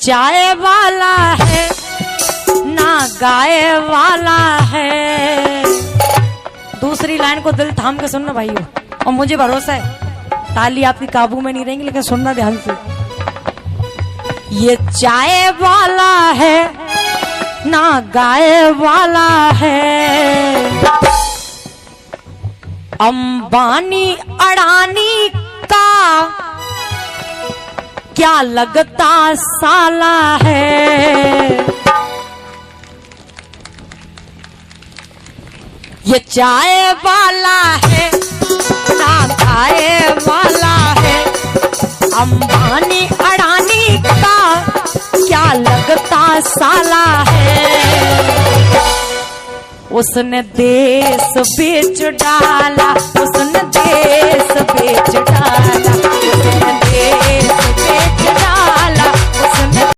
चाय वाला है ना गाय वाला है। दूसरी लाइन को दिल थाम के सुनना भाइयों, और मुझे भरोसा है ताली आपकी काबू में नहीं रहेंगी, लेकिन सुनना ध्यान से। ये चाय वाला है ना गाय वाला है, अंबानी अडानी का क्या लगता साला है। ये चाय वाला है ना गाय वाला है, अंबानी अडानी का क्या लगता साला है। उसने देश बेच डाला, उसने देश बेच डाला,